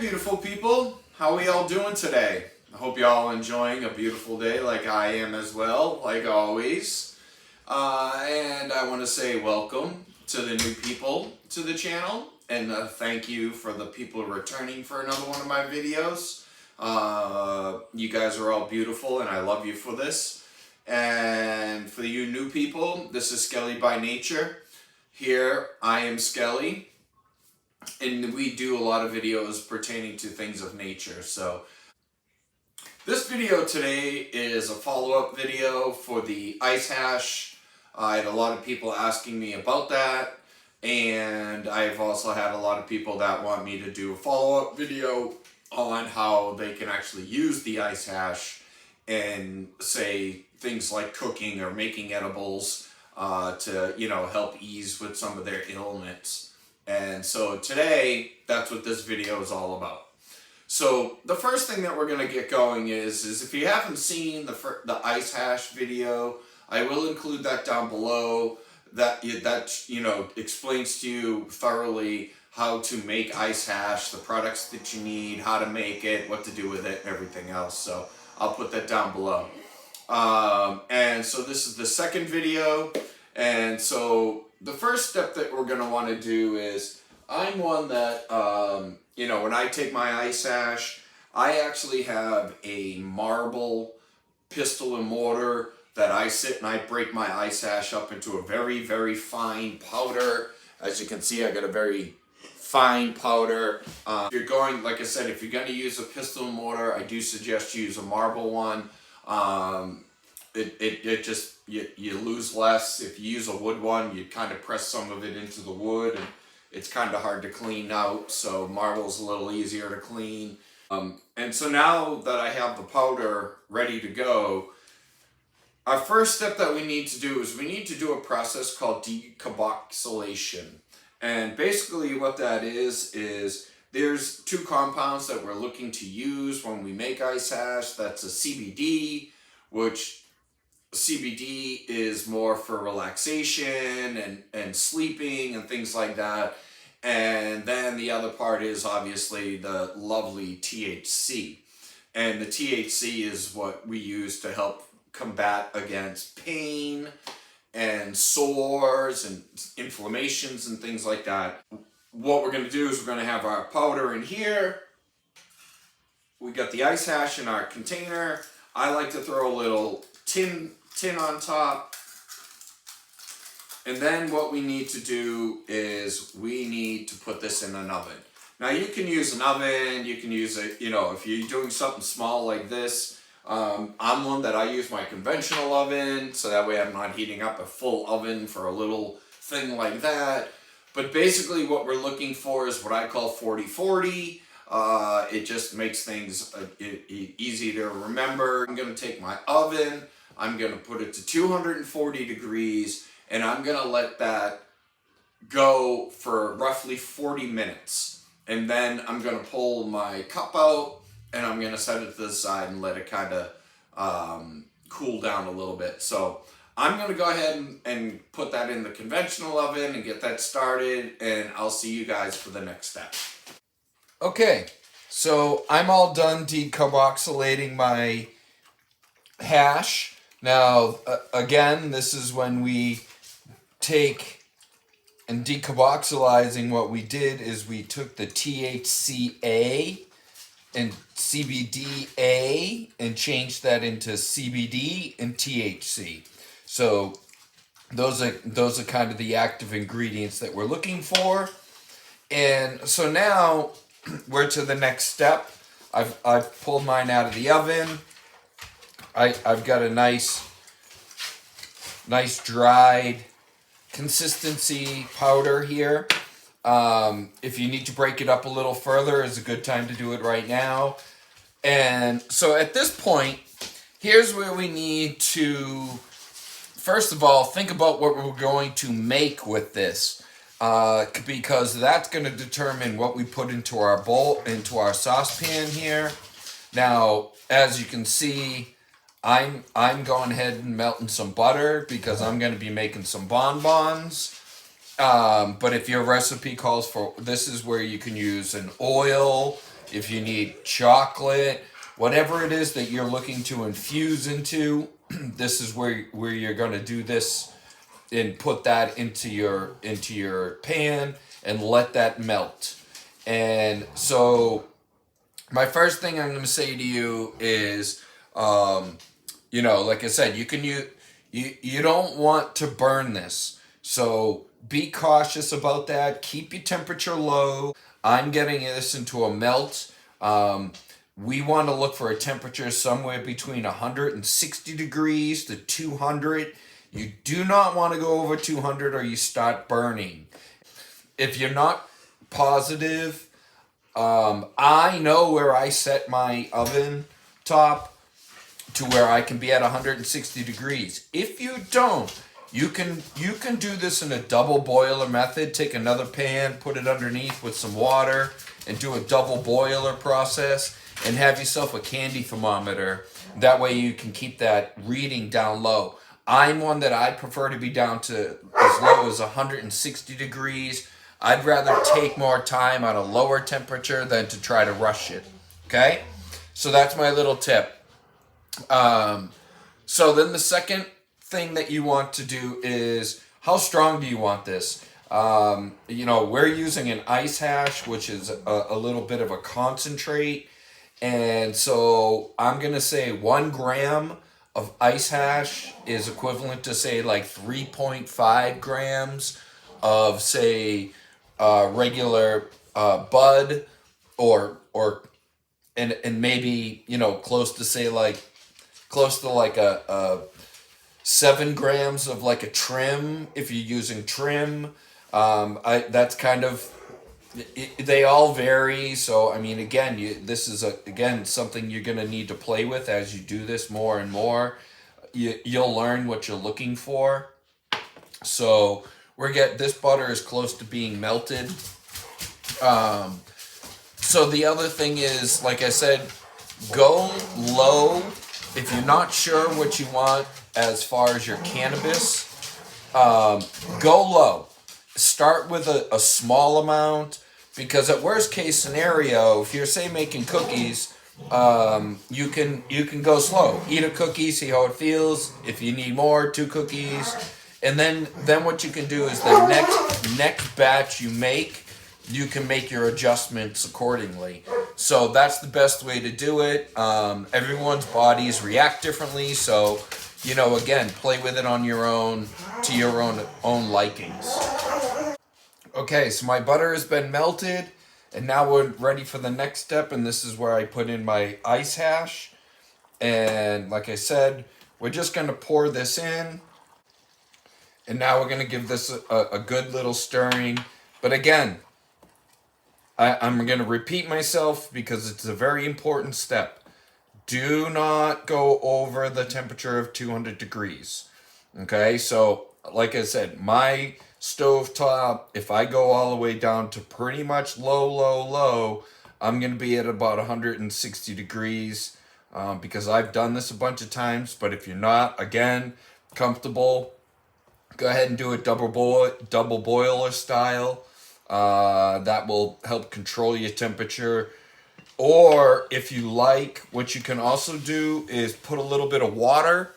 beautiful people. How are we all doing today? I hope you all enjoying a beautiful day like I am as well, like always. And I want to say welcome to the new people to the channel, and thank you for the people returning for another one of my videos. You guys are all beautiful, and I love you for this. And for you new people, this is Skelly by Nature. Here, I am Skelly. And we do a lot of videos pertaining to things of nature. So this video today is a follow-up video for the ice hash. I had a lot of people asking me about that, and I've also had a lot of people that want me to do a follow-up video on how they can actually use the ice hash and say things like cooking or making edibles to help ease with some of their ailments. And so today, that's what this video is all about. So the first thing that we're going to get going is if you haven't seen the ice hash video, I will include that down below. That explains to you thoroughly how to make ice hash, the products that you need, how to make it, what to do with it, and everything else. So I'll put that down below. And so this is the second video. And so the first step that we're going to want to do is, I'm one that, when I take my ice hash, I actually have a marble pestle and mortar that I sit and I break my ice hash up into a very, very fine powder. As you can see, I got a very fine powder. If you're going, like I said, if you're going to use a pestle and mortar, I do suggest you use a marble one. It just, you lose less. If you use a wood one, you kind of press some of it into the wood, and it's kind of hard to clean out, so marble's a little easier to clean. And so now that I have the powder ready to go, our first step that we need to do is we need to do a process called decarboxylation. And basically what that is there's two compounds that we're looking to use when we make ice hash. That's a CBD, which CBD is more for relaxation and sleeping and things like that. And then the other part is obviously the lovely THC. And the THC is what we use to help combat against pain and sores and inflammations and things like that. What we're going to do is we're going to have our powder in here. We got the ice hash in our container. I like to throw a little tin on top. And then what we need to do is we need to put this in an oven. Now you can use an oven, you can use it, if you're doing something small like this. I'm one that I use my conventional oven, so that way I'm not heating up a full oven for a little thing like that. But basically what we're looking for is what I call 40-40. It just makes things easy to remember. I'm going to take my oven, I'm going to put it to 240 degrees, and I'm going to let that go for roughly 40 minutes. And then I'm going to pull my cup out, and I'm going to set it to the side and let it kind of cool down a little bit. So I'm going to go ahead and put that in the conventional oven and get that started, and I'll see you guys for the next step. Okay, so I'm all done decarboxylating my hash. Now, again, this is when we take and decarboxylizing. What we did is we took the THCA and CBDA and changed that into CBD and THC. So those are kind of the active ingredients that we're looking for. And so now we're to the next step. I've pulled mine out of the oven. I've got a nice dried consistency powder here. If you need to break it up a little further, is a good time to do it right now. And so at this point, here's where we need to, first of all, think about what we're going to make with this. Because that's going to determine what we put into our bowl, into our saucepan here. Now, as you can see, I'm going ahead and melting some butter because I'm going to be making some bonbons. But if your recipe calls for, this is where you can use an oil if you need chocolate, whatever it is that you're looking to infuse into, this is where you're going to do this and put that into your pan and let that melt. And so my first thing I'm going to say to you is, like I said, you don't want to burn this. So be cautious about that. Keep your temperature low. I'm getting this into a melt. We want to look for a temperature somewhere between 160 degrees to 200. You do not want to go over 200 or you start burning. If you're not positive, I know where I set my oven top to where I can be at 160 degrees. If you don't, you can do this in a double boiler method. Take another pan, put it underneath with some water, and do a double boiler process, and have yourself a candy thermometer. That way you can keep that reading down low. I'm one that I prefer to be down to as low as 160 degrees. I'd rather take more time on a lower temperature than to try to rush it. Okay? So that's my little tip. So then the second thing that you want to do is, how strong do you want this? We're using an ice hash, which is a little bit of a concentrate. And so I'm going to say 1 gram of ice hash is equivalent to, say, like 3.5 grams of, say, regular bud, or maybe, close to, say, like a 7 grams of like a trim if you're using trim. That's kind of, they all vary. So I mean, again, this is something you're gonna need to play with as you do this more and more. You'll learn what you're looking for. So this butter is close to being melted. So the other thing is, like I said, go low. If you're not sure what you want as far as your cannabis, go low. Start with a small amount, because at worst case scenario, if you're, say, making cookies, you can go slow. Eat a cookie, see how it feels. If you need more, 2 cookies. And then what you can do is the next batch you make, you can make your adjustments accordingly. So that's the best way to do it. Everyone's bodies react differently, so again, play with it on your own, to your own likings. Okay, so my butter has been melted, and now we're ready for the next step, and this is where I put in my ice hash. And like I said, we're just going to pour this in, and now we're going to give this a good little stirring. But again, I'm going to repeat myself because it's a very important step. Do not go over the temperature of 200 degrees. Okay, so like I said, my stove top, if I go all the way down to pretty much low, I'm going to be at about 160 degrees, because I've done this a bunch of times. But if you're not, again, comfortable, go ahead and do it double boiler style. That will help control your temperature. Or if you like, what you can also do is put a little bit of water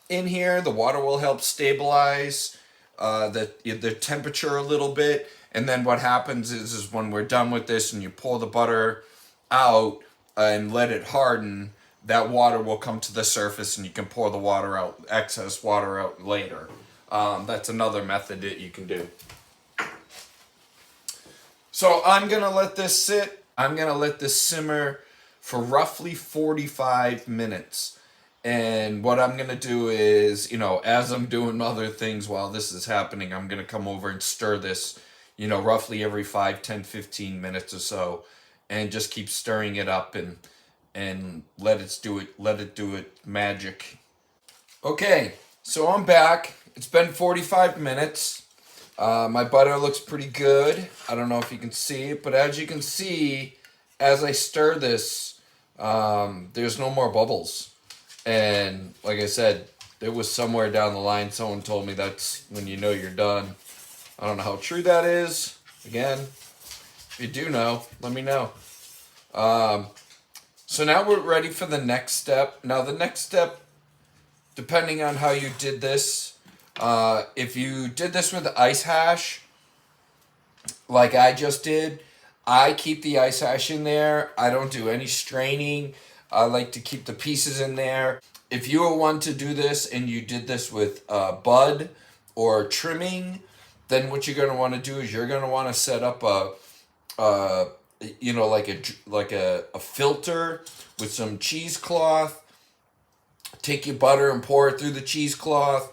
in here. The water will help stabilize the temperature a little bit. And then what happens is when we're done with this and you pour the butter out and let it harden, that water will come to the surface and you can pour the excess water out later. That's another method that you can do. So I'm going to let this sit. I'm going to let this simmer for roughly 45 minutes. And what I'm going to do is, as I'm doing other things while this is happening, I'm going to come over and stir this, roughly every 5, 10, 15 minutes or so. And just keep stirring it up and let it do it magic. Okay, so I'm back. It's been 45 minutes. My butter looks pretty good. I don't know if you can see it, but as you can see, as I stir this, there's no more bubbles. And like I said, it was somewhere down the line, someone told me that's when you know you're done. I don't know how true that is. Again, if you do know, let me know. So now we're ready for the next step. Now the next step, depending on how you did this, if you did this with ice hash, like I just did, I keep the ice hash in there. I don't do any straining. I like to keep the pieces in there. If you were one to do this and you did this with bud or trimming, then what you're going to want to do is you're going to want to set up like a filter with some cheesecloth. Take your butter and pour it through the cheesecloth.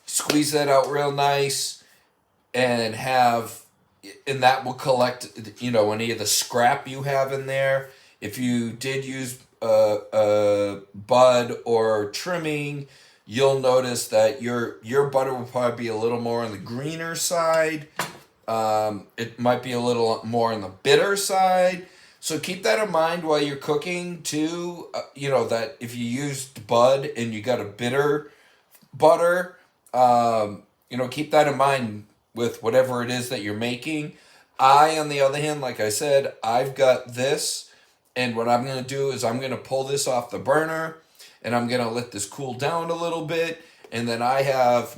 Squeeze that out real nice, and that will collect, any of the scrap you have in there. If you did use bud or trimming, you'll notice that your butter will probably be a little more on the greener side. It might be a little more on the bitter side. So keep that in mind while you're cooking too. That if you used bud and you got a bitter butter, keep that in mind with whatever it is that you're making. On the other hand, like I said, I've got this, and what I'm going to do is I'm going to pull this off the burner, and I'm going to let this cool down a little bit, and then I have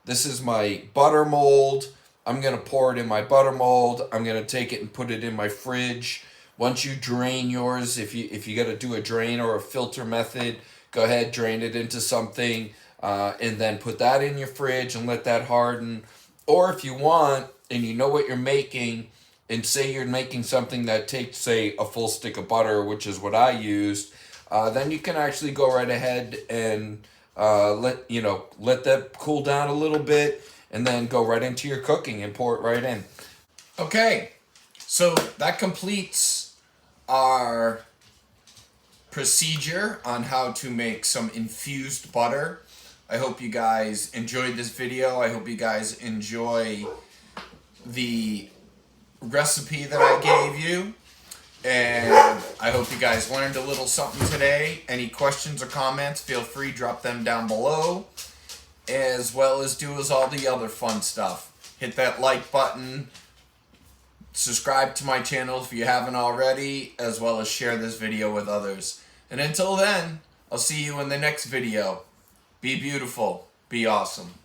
this is my butter mold. I'm going to pour it in my butter mold. I'm going to take it and put it in my fridge. Once you drain yours, if you got to do a drain or a filter method, go ahead, drain it into something, and then put that in your fridge and let that harden. Or if you want, and you know what you're making, and say you're making something that takes, say, a full stick of butter, which is what I used, then you can actually go right ahead and let that cool down a little bit, and then go right into your cooking and pour it right in. Okay, so that completes our procedure on how to make some infused butter. I hope you guys enjoyed this video. I hope you guys enjoy the recipe that I gave you. And I hope you guys learned a little something today. Any questions or comments, feel free, drop them down below. As well as do all the other fun stuff. Hit that like button. Subscribe to my channel if you haven't already. As well as share this video with others. And until then, I'll see you in the next video. Be beautiful. Be awesome.